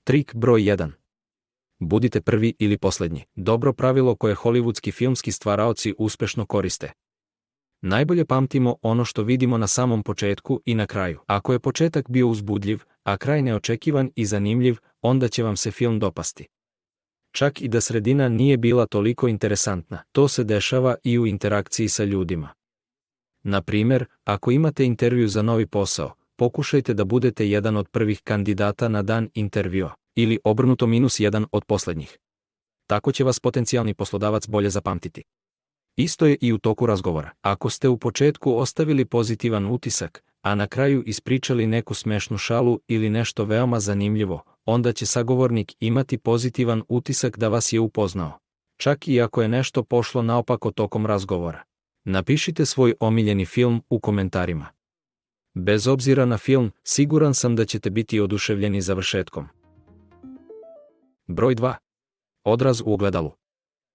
Trik broj 1. Budite prvi ili posljednji. Dobro pravilo koje hollywoodski filmski stvaraoci uspešno koriste. Najbolje pamtimo ono što vidimo na samom početku i na kraju. Ako je početak bio uzbudljiv, a kraj neočekivan i zanimljiv, onda će vam se film dopasti. Čak i da sredina nije bila toliko interesantna, to se dešava i u interakciji sa ljudima. Na primjer, ako imate intervju za novi posao, pokušajte da budete jedan od prvih kandidata na dan intervjua, ili obrnuto -1 od posljednjih. Tako će vas potencijalni poslodavac bolje zapamtiti. Isto je i u toku razgovora. Ako ste u početku ostavili pozitivan utisak, a na kraju ispričali neku smešnu šalu ili nešto veoma zanimljivo, onda će sagovornik imati pozitivan utisak da vas je upoznao. Čak i ako je nešto pošlo naopako tokom razgovora. Napišite svoj omiljeni film u komentarima. Bez obzira na film, siguran sam da ćete biti oduševljeni završetkom. Broj 2. Odraz u ogledalu.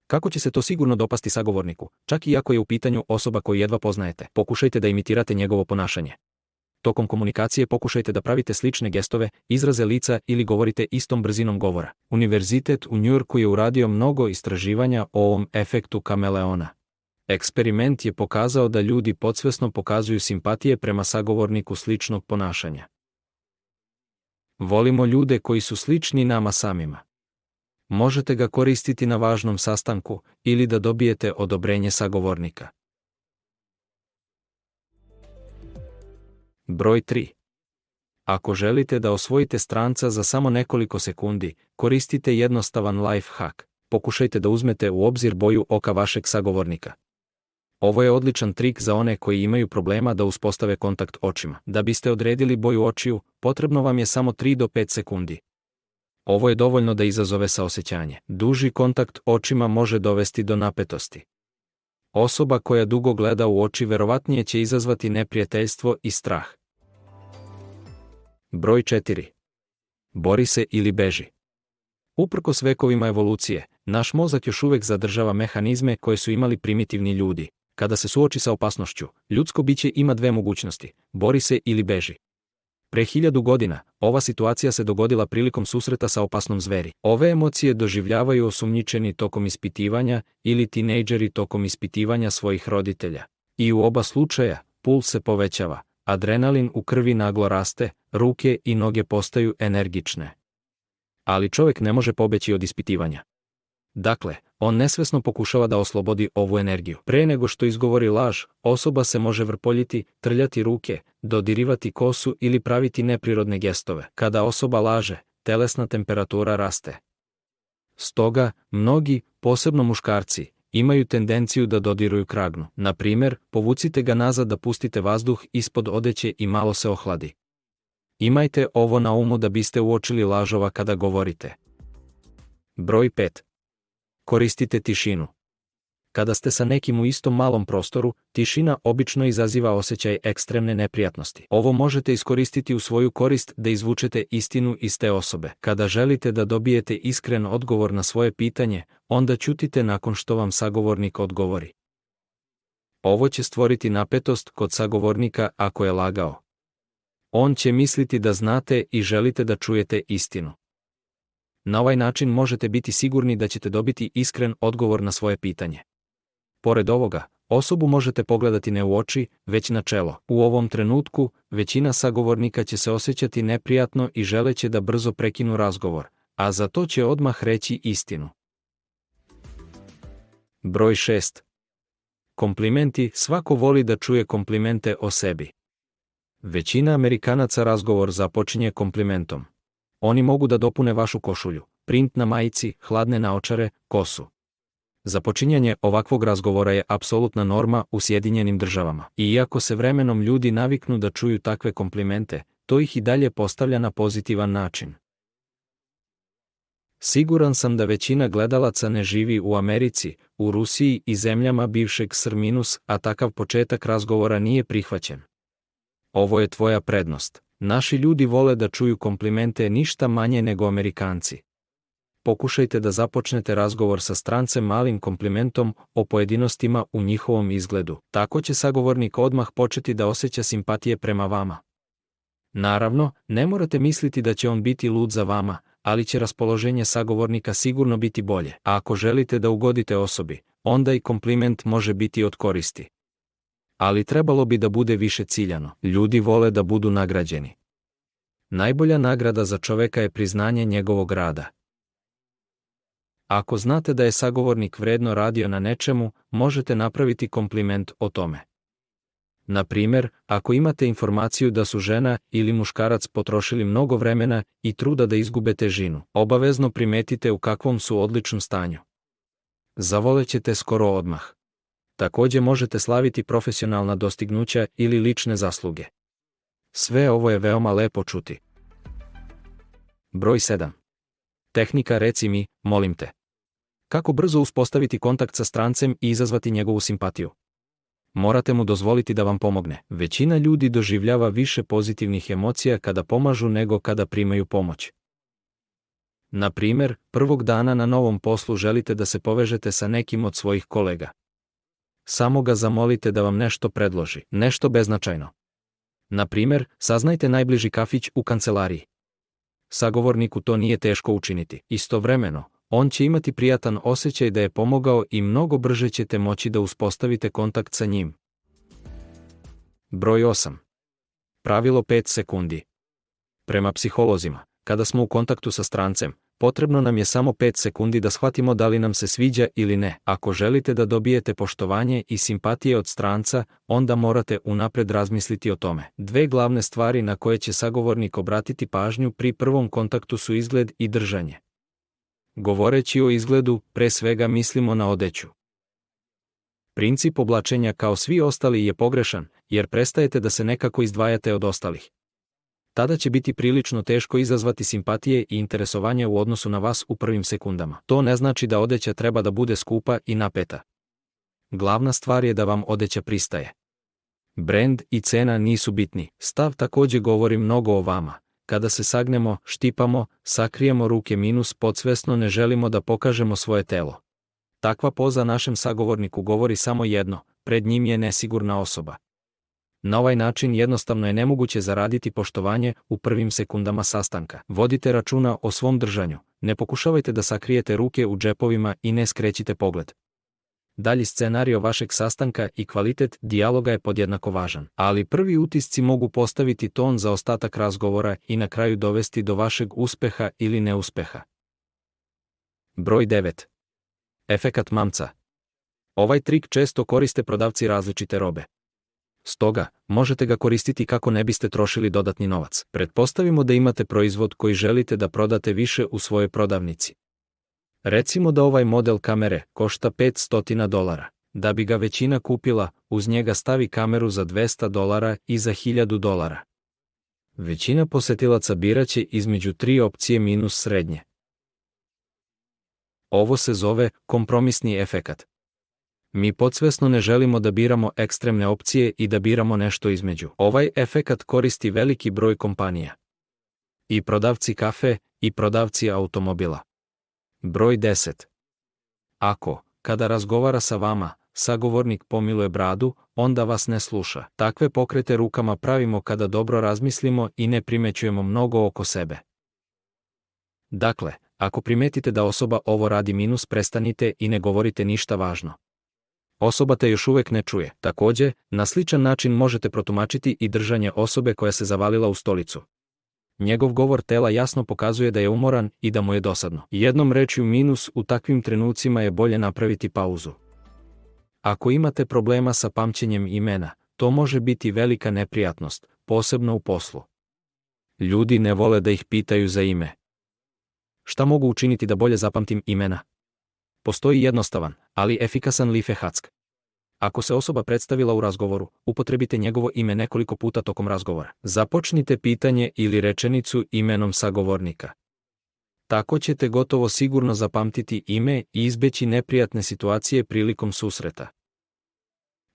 Kako će se to sigurno dopasti sagovorniku, čak i ako je u pitanju osoba koju jedva poznajete? Pokušajte da imitirate njegovo ponašanje. Tokom komunikacije pokušajte da pravite slične gestove, izraze lica ili govorite istom brzinom govora. Univerzitet u Njujorku je uradio mnogo istraživanja o ovom efektu kameleona. Eksperiment je pokazao da ljudi podsvesno pokazuju simpatije prema sagovorniku sličnog ponašanja. Volimo ljude koji su slični nama samima. Možete ga koristiti na važnom sastanku ili da dobijete odobrenje sagovornika. Broj 3. Ako želite da osvojite stranca za samo nekoliko sekundi, koristite jednostavan life hack. Pokušajte da uzmete u obzir boju oka vašeg sagovornika. Ovo je odličan trik za one koji imaju problema da uspostave kontakt očima. Da biste odredili boju očiju, potrebno vam je samo 3 do 5 sekundi. Ovo je dovoljno da izazove saosećanje. Duži kontakt očima može dovesti do napetosti. Osoba koja dugo gleda u oči verovatnije će izazvati neprijateljstvo i strah. Broj 4. Bori se ili beži. Uprkos vekovima evolucije, naš mozak još uvijek zadržava mehanizme koje su imali primitivni ljudi. Kada se suoči sa opasnošću, ljudsko biće ima 2 mogućnosti: bori se ili beži. Pre 1000 godina, ova situacija se dogodila prilikom susreta sa opasnom zveri. Ove emocije doživljavaju osumnjičeni tokom ispitivanja ili tinejdžeri tokom ispitivanja svojih roditelja. I u oba slučaja, puls se povećava, adrenalin u krvi naglo raste, ruke i noge postaju energične. Ali čovjek ne može pobeći od ispitivanja. Dakle, on nesvesno pokušava da oslobodi ovu energiju. Pre nego što izgovori laž, osoba se može vrpoljiti, trljati ruke, dodirivati kosu ili praviti neprirodne gestove. Kada osoba laže, telesna temperatura raste. Stoga, mnogi, posebno muškarci, imaju tendenciju da dodiruju kragnu. Na primjer, povucite ga nazad da pustite vazduh ispod odeće i malo se ohladi. Imajte ovo na umu da biste uočili lažova kada govorite. Broj 5. Koristite tišinu. Kada ste sa nekim u istom malom prostoru, tišina obično izaziva osjećaj ekstremne neprijatnosti. Ovo možete iskoristiti u svoju korist da izvučete istinu iz te osobe. Kada želite da dobijete iskren odgovor na svoje pitanje, onda ćutite nakon što vam sagovornik odgovori. Ovo će stvoriti napetost kod sagovornika ako je lagao. On će misliti da znate i želite da čujete istinu. Na ovaj način možete biti sigurni da ćete dobiti iskren odgovor na svoje pitanje. Pored ovoga, osobu možete pogledati ne u oči, već na čelo. U ovom trenutku, većina sagovornika će se osjećati neprijatno i želeće da brzo prekinu razgovor, a za to će odmah reći istinu. Broj 6. Komplimenti. Svako voli da čuje komplimente o sebi. Većina Amerikanaca razgovor započinje komplimentom. Oni mogu da dopune vašu košulju, print na majici, hladne naočare, kosu. Započinjanje ovakvog razgovora je apsolutna norma u Sjedinjenim Državama. I iako se vremenom ljudi naviknu da čuju takve komplimente, to ih i dalje postavlja na pozitivan način. Siguran sam da većina gledalaca ne živi u Americi, u Rusiji i zemljama bivšeg SR-, a takav početak razgovora nije prihvaćen. Ovo je tvoja prednost. Naši ljudi vole da čuju komplimente ništa manje nego Amerikanci. Pokušajte da započnete razgovor sa strancem malim komplimentom o pojedinostima u njihovom izgledu. Tako će sagovornik odmah početi da osjeća simpatije prema vama. Naravno, ne morate misliti da će on biti lud za vama, ali će raspoloženje sagovornika sigurno biti bolje. A ako želite da ugodite osobi, onda i kompliment može biti od koristi. Ali trebalo bi da bude više ciljano. Ljudi vole da budu nagrađeni. Najbolja nagrada za čoveka je priznanje njegovog rada. Ako znate da je sagovornik vredno radio na nečemu, možete napraviti kompliment o tome. Na primjer, ako imate informaciju da su žena ili muškarac potrošili mnogo vremena i truda da izgube težinu, obavezno primetite u kakvom su odličnom stanju. Zavolećete skoro odmah. Također možete slaviti profesionalna dostignuća ili lične zasluge. Sve ovo je veoma lepo čuti. Broj 7. Tehnika reci mi, molim te. Kako brzo uspostaviti kontakt sa strancem i izazvati njegovu simpatiju? Morate mu dozvoliti da vam pomogne. Većina ljudi doživljava više pozitivnih emocija kada pomažu nego kada primaju pomoć. Na primjer, prvog dana na novom poslu želite da se povežete sa nekim od svojih kolega. Samo ga zamolite da vam nešto predloži, nešto beznačajno. Na primjer, saznajte najbliži kafić u kancelariji. Sagovorniku to nije teško učiniti. Istovremeno, on će imati prijatan osjećaj da je pomogao i mnogo brže ćete moći da uspostavite kontakt sa njim. Broj 8. Pravilo 5 sekundi. Prema psiholozima, kada smo u kontaktu sa strancem, potrebno nam je samo 5 sekundi da shvatimo da li nam se sviđa ili ne. Ako želite da dobijete poštovanje i simpatije od stranca, onda morate unapred razmisliti o tome. Dve glavne stvari na koje će sagovornik obratiti pažnju pri prvom kontaktu su izgled i držanje. Govoreći o izgledu, pre svega mislimo na odeću. Princip oblačenja kao svi ostali je pogrešan, jer prestajete da se nekako izdvajate od ostalih. Tada će biti prilično teško izazvati simpatije i interesovanje u odnosu na vas u prvim sekundama. To ne znači da odeća treba da bude skupa i napeta. Glavna stvar je da vam odeća pristaje. Brend i cena nisu bitni. Stav također govori mnogo o vama. Kada se sagnemo, štipamo, sakrijemo ruke podsvesno ne želimo da pokažemo svoje telo. Takva poza našem sagovorniku govori samo jedno, pred njim je nesigurna osoba. Na ovaj način jednostavno je nemoguće zaraditi poštovanje u prvim sekundama sastanka. Vodite računa o svom držanju, ne pokušavajte da sakrijete ruke u džepovima i ne skrećite pogled. Dalji scenario vašeg sastanka i kvalitet dijaloga je podjednako važan, ali prvi utisci mogu postaviti ton za ostatak razgovora i na kraju dovesti do vašeg uspeha ili neuspeha. Broj 9. Efekat mamca. Ovaj trik često koriste prodavci različite robe. Stoga, možete ga koristiti kako ne biste trošili dodatni novac. Pretpostavimo da imate proizvod koji želite da prodate više u svojoj prodavnici. Recimo da ovaj model kamere košta $500. Da bi ga većina kupila, uz njega stavi kameru za $200 i za $1000. Većina posetilaca biraće između 3 opcije minus srednje. Ovo se zove kompromisni efekat. Mi podsvesno ne želimo da biramo ekstremne opcije i da biramo nešto između. Ovaj efekat koristi veliki broj kompanija. I prodavci kafe, i prodavci automobila. Broj 10. Ako, kada razgovara sa vama, sagovornik pomiluje bradu, onda vas ne sluša. Takve pokrete rukama pravimo kada dobro razmislimo i ne primećujemo mnogo oko sebe. Dakle, ako primetite da osoba ovo radi prestanite i ne govorite ništa važno. Osoba te još uvek ne čuje. Također, na sličan način možete protumačiti i držanje osobe koja se zavalila u stolicu. Njegov govor tela jasno pokazuje da je umoran i da mu je dosadno. Jednom rečju u takvim trenucima je bolje napraviti pauzu. Ako imate problema sa pamćenjem imena, to može biti velika neprijatnost, posebno u poslu. Ljudi ne vole da ih pitaju za ime. Šta mogu učiniti da bolje zapamtim imena? Postoji jednostavan, ali efikasan lifehack. Ako se osoba predstavila u razgovoru, upotrebite njegovo ime nekoliko puta tokom razgovora. Započnite pitanje ili rečenicu imenom sagovornika. Tako ćete gotovo sigurno zapamtiti ime i izbeći neprijatne situacije prilikom susreta.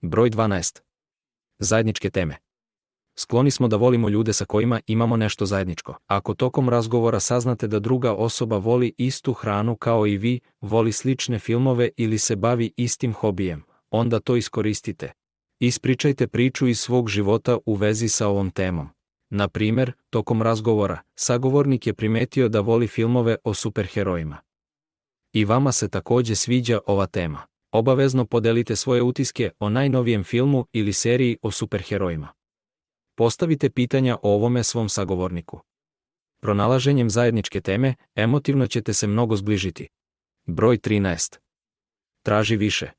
Broj 12. Zajedničke teme. Skloni smo da volimo ljude sa kojima imamo nešto zajedničko. Ako tokom razgovora saznate da druga osoba voli istu hranu kao i vi, voli slične filmove ili se bavi istim hobijem, onda to iskoristite. Ispričajte priču iz svog života u vezi sa ovom temom. Na primjer, tokom razgovora, sagovornik je primetio da voli filmove o superherojima. I vama se također sviđa ova tema. Obavezno podelite svoje utiske o najnovijem filmu ili seriji o superherojima. Postavite pitanja o ovome svom sagovorniku. Pronalaženjem zajedničke teme, emotivno ćete se mnogo zbližiti. Broj 13. Traži više.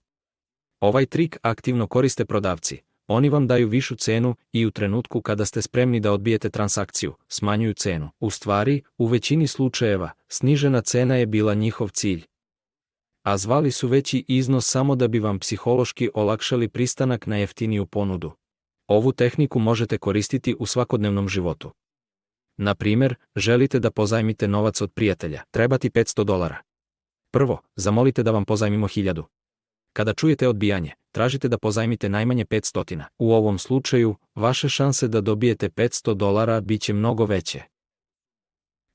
Ovaj trik aktivno koriste prodavci. Oni vam daju višu cenu i u trenutku kada ste spremni da odbijete transakciju, smanjuju cenu. U stvari, u većini slučajeva, snižena cena je bila njihov cilj. A zvali su veći iznos samo da bi vam psihološki olakšali pristanak na jeftiniju ponudu. Ovu tehniku možete koristiti u svakodnevnom životu. Na primjer, želite da pozajmite novac od prijatelja, treba ti $500. Prvo, zamolite da vam pozajmimo 1000. Kada čujete odbijanje, tražite da pozajmite najmanje 500. U ovom slučaju, vaše šanse da dobijete $500 bit će mnogo veće.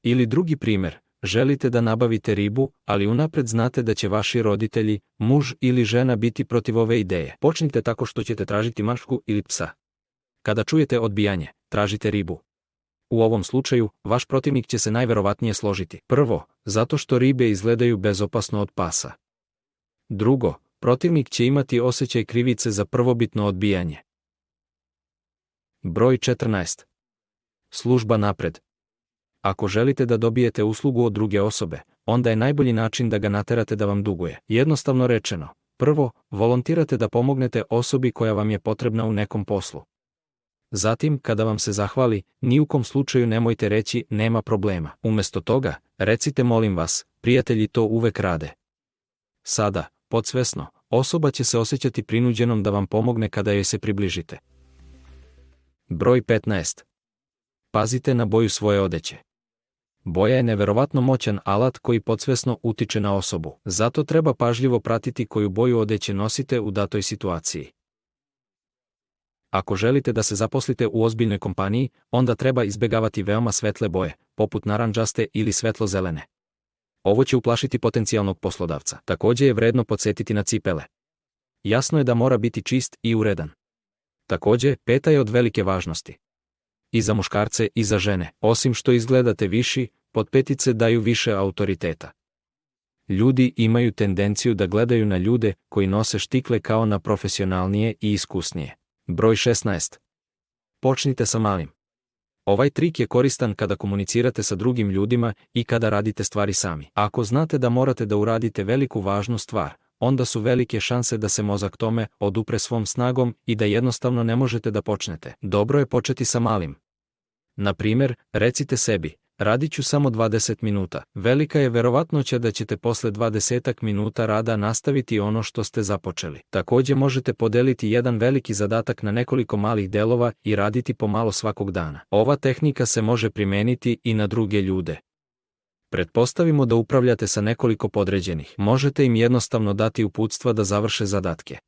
Ili drugi primjer, želite da nabavite ribu, ali unapred znate da će vaši roditelji, muž ili žena biti protiv ove ideje. Počnite tako što ćete tražiti mačku ili psa. Kada čujete odbijanje, tražite ribu. U ovom slučaju, vaš protivnik će se najverovatnije složiti. Prvo, zato što ribe izgledaju bezopasno od pasa. Drugo, protivnik će imati osjećaj krivice za prvobitno odbijanje. Broj 14. Služba napred. Ako želite da dobijete uslugu od druge osobe, onda je najbolji način da ga naterate da vam duguje. Jednostavno rečeno, prvo, volontirate da pomognete osobi koja vam je potrebna u nekom poslu. Zatim, kada vam se zahvali, ni u kom slučaju nemojte reći nema problema. Umjesto toga, recite molim vas, prijatelji to uvek rade. Sada, podsvesno, osoba će se osjećati prinuđenom da vam pomogne kada joj se približite. Broj 15. Pazite na boju svoje odeće. Boja je neverovatno moćan alat koji podsvesno utiče na osobu. Zato treba pažljivo pratiti koju boju odeće nosite u datoj situaciji. Ako želite da se zaposlite u ozbiljnoj kompaniji, onda treba izbjegavati veoma svetle boje, poput narandžaste ili svetlo-zelene. Ovo će uplašiti potencijalnog poslodavca. Također je vredno podsjetiti na cipele. Jasno je da mora biti čist i uredan. Također, peta je od velike važnosti. I za muškarce i za žene, osim što izgledate viši, potpetice daju više autoriteta. Ljudi imaju tendenciju da gledaju na ljude koji nose štikle kao na profesionalnije i iskusnije. Broj 16. Počnite sa malim. Ovaj trik je koristan kada komunicirate sa drugim ljudima i kada radite stvari sami. Ako znate da morate da uradite veliku važnu stvar, onda su velike šanse da se mozak tome odupre svom snagom i da jednostavno ne možete da počnete. Dobro je početi sa malim. Na primjer, recite sebi, radit ću samo 20 minuta. Velika je verovatnoća da ćete posle 20 minuta rada nastaviti ono što ste započeli. Također možete podeliti jedan veliki zadatak na nekoliko malih delova i raditi pomalo svakog dana. Ova tehnika se može primijeniti i na druge ljude. Pretpostavimo da upravljate sa nekoliko podređenih. Možete im jednostavno dati uputstva da završe zadatke.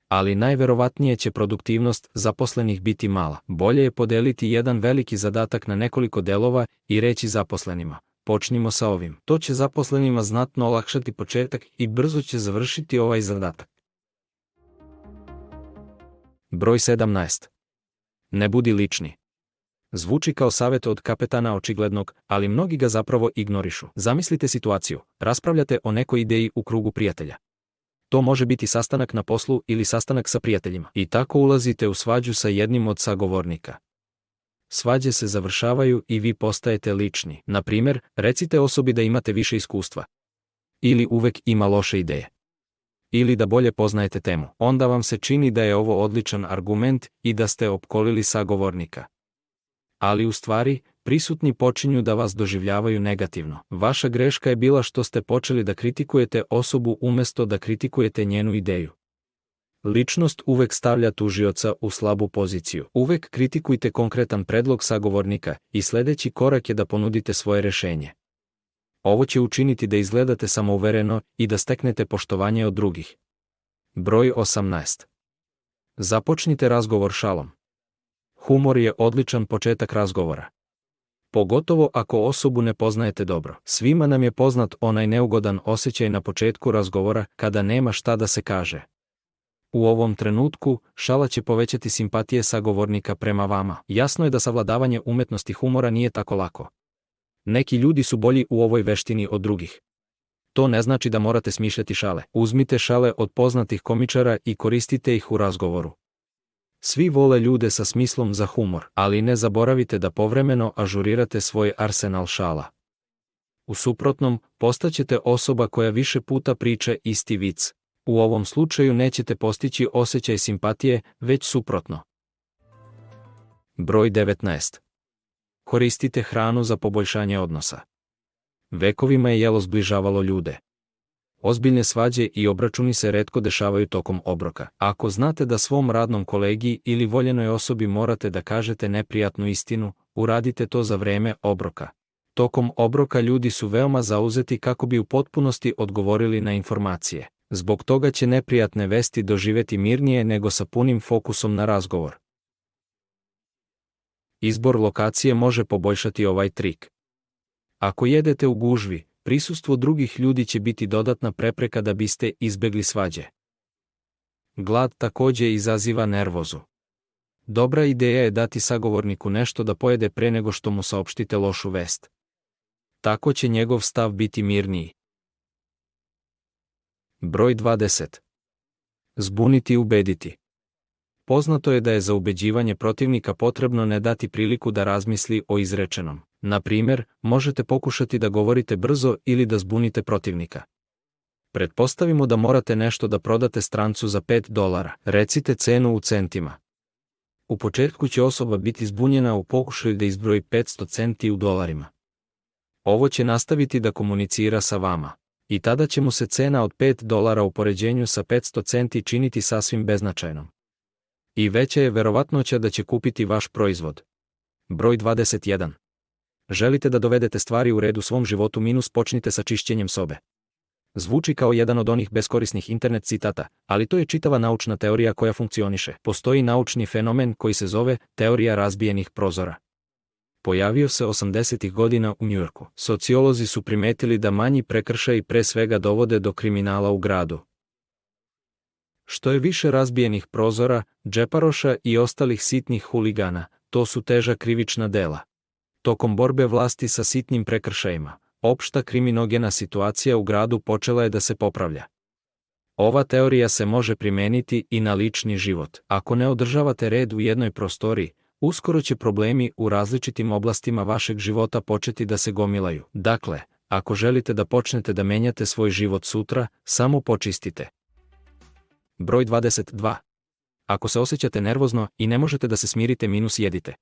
Ali najverovatnije će produktivnost zaposlenih biti mala. Bolje je podeliti jedan veliki zadatak na nekoliko delova i reći zaposlenima, počnimo sa ovim. To će zaposlenima znatno olakšati početak i brzo će završiti ovaj zadatak. Broj 17. Ne budi lični. Zvuči kao savjet od kapetana očiglednog, ali mnogi ga zapravo ignorišu. Zamislite situaciju, raspravljate o nekoj ideji u krugu prijatelja. To može biti sastanak na poslu ili sastanak sa prijateljima. I tako ulazite u svađu sa jednim od sagovornika. Svađe se završavaju i vi postajete lični. Na primjer, recite osobi da imate više iskustva. Ili uvek ima loše ideje. Ili da bolje poznajete temu. Onda vam se čini da je ovo odličan argument i da ste opkolili sagovornika. Ali u stvari, prisutni počinju da vas doživljavaju negativno. Vaša greška je bila što ste počeli da kritikujete osobu umjesto da kritikujete njenu ideju. Ličnost uvek stavlja tužioca u slabu poziciju. Uvek kritikujte konkretan predlog sagovornika i sljedeći korak je da ponudite svoje rješenje. Ovo će učiniti da izgledate samouvereno i da steknete poštovanje od drugih. Broj 18. Započnite razgovor šalom. Humor je odličan početak razgovora. Pogotovo ako osobu ne poznajete dobro. Svima nam je poznat onaj neugodan osjećaj na početku razgovora kada nema šta da se kaže. U ovom trenutku, šala će povećati simpatije sagovornika prema vama. Jasno je da savladavanje umetnosti humora nije tako lako. Neki ljudi su bolji u ovoj veštini od drugih. To ne znači da morate smišljati šale. Uzmite šale od poznatih komičara i koristite ih u razgovoru. Svi vole ljude sa smislom za humor, ali ne zaboravite da povremeno ažurirate svoj arsenal šala. U suprotnom, postaćete osoba koja više puta priča isti vic. U ovom slučaju nećete postići osjećaj simpatije, već suprotno. Broj 19. Koristite hranu za poboljšanje odnosa. Vekovima je jelo zbližavalo ljude. Ozbiljne svađe i obračuni se retko dešavaju tokom obroka. Ako znate da svom radnom kolegi ili voljenoj osobi morate da kažete neprijatnu istinu, uradite to za vreme obroka. Tokom obroka ljudi su veoma zauzeti kako bi u potpunosti odgovorili na informacije. Zbog toga će neprijatne vesti doživjeti mirnije nego sa punim fokusom na razgovor. Izbor lokacije može poboljšati ovaj trik. Ako jedete u gužvi, prisustvo drugih ljudi će biti dodatna prepreka da biste izbegli svađe. Glad također izaziva nervozu. Dobra ideja je dati sagovorniku nešto da pojede pre nego što mu saopštite lošu vest. Tako će njegov stav biti mirniji. Broj 20. Zbuniti i ubediti. Poznato je da je za ubeđivanje protivnika potrebno ne dati priliku da razmisli o izrečenom. Na primjer, možete pokušati da govorite brzo ili da zbunite protivnika. Pretpostavimo da morate nešto da prodate strancu za $5. Recite cenu u centima. U početku će osoba biti zbunjena u pokušaju da izbroji 500 centi u dolarima. Ovo će nastaviti da komunicira sa vama. I tada će mu se cena od $5 u poređenju sa 500 centi činiti sasvim beznačajnom. I veća je verovatnoća da će kupiti vaš proizvod. Broj 21. Želite da dovedete stvari u red u svom životu - počnite sa čišćenjem sobe. Zvuči kao jedan od onih beskorisnih internet citata, ali to je čitava naučna teorija koja funkcioniše. Postoji naučni fenomen koji se zove teorija razbijenih prozora. Pojavio se 80-ih godina u Njujorku. Sociolozi su primetili da manji prekršaji pre svega dovode do kriminala u gradu. Što je više razbijenih prozora, džeparoša i ostalih sitnih huligana, to su teža krivična dela. Tokom borbe vlasti sa sitnim prekršajima, opšta kriminogena situacija u gradu počela je da se popravlja. Ova teorija se može primeniti i na lični život. Ako ne održavate red u jednoj prostoriji, uskoro će problemi u različitim oblastima vašeg života početi da se gomilaju. Dakle, ako želite da počnete da menjate svoj život sutra, samo počistite. Broj 22. Ako se osjećate nervozno i ne možete da se smirite - jedite.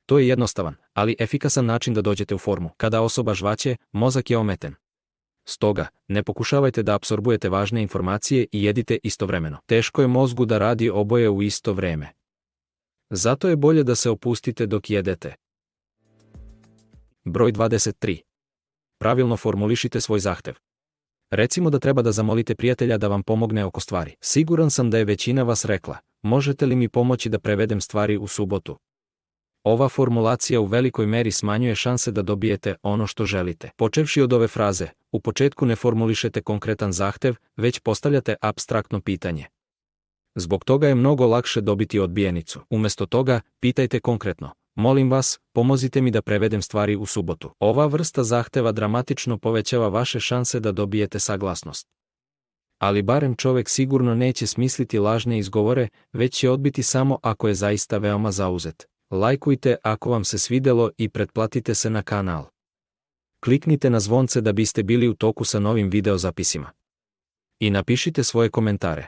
To je jednostavan, ali efikasan način da dođete u formu. Kada osoba žvaće, mozak je ometen. Stoga, ne pokušavajte da apsorbujete važne informacije i jedite istovremeno. Teško je mozgu da radi oboje u isto vreme. Zato je bolje da se opustite dok jedete. Broj 23. Pravilno formulišite svoj zahtev. Recimo da treba da zamolite prijatelja da vam pomogne oko stvari. Siguran sam da je većina vas rekla: možete li mi pomoći da prevedem stvari u subotu? Ova formulacija u velikoj meri smanjuje šanse da dobijete ono što želite. Počevši od ove fraze, u početku ne formulišete konkretan zahtev, već postavljate apstraktno pitanje. Zbog toga je mnogo lakše dobiti odbijenicu. Umjesto toga, pitajte konkretno: molim vas, pomozite mi da prevedem stvari u subotu. Ova vrsta zahteva dramatično povećava vaše šanse da dobijete saglasnost. Ali barem čovjek sigurno neće smisliti lažne izgovore, već će odbiti samo ako je zaista veoma zauzet. Lajkujte ako vam se svidelo i pretplatite se na kanal. Kliknite na zvonce da biste bili u toku sa novim videozapisima. I napišite svoje komentare.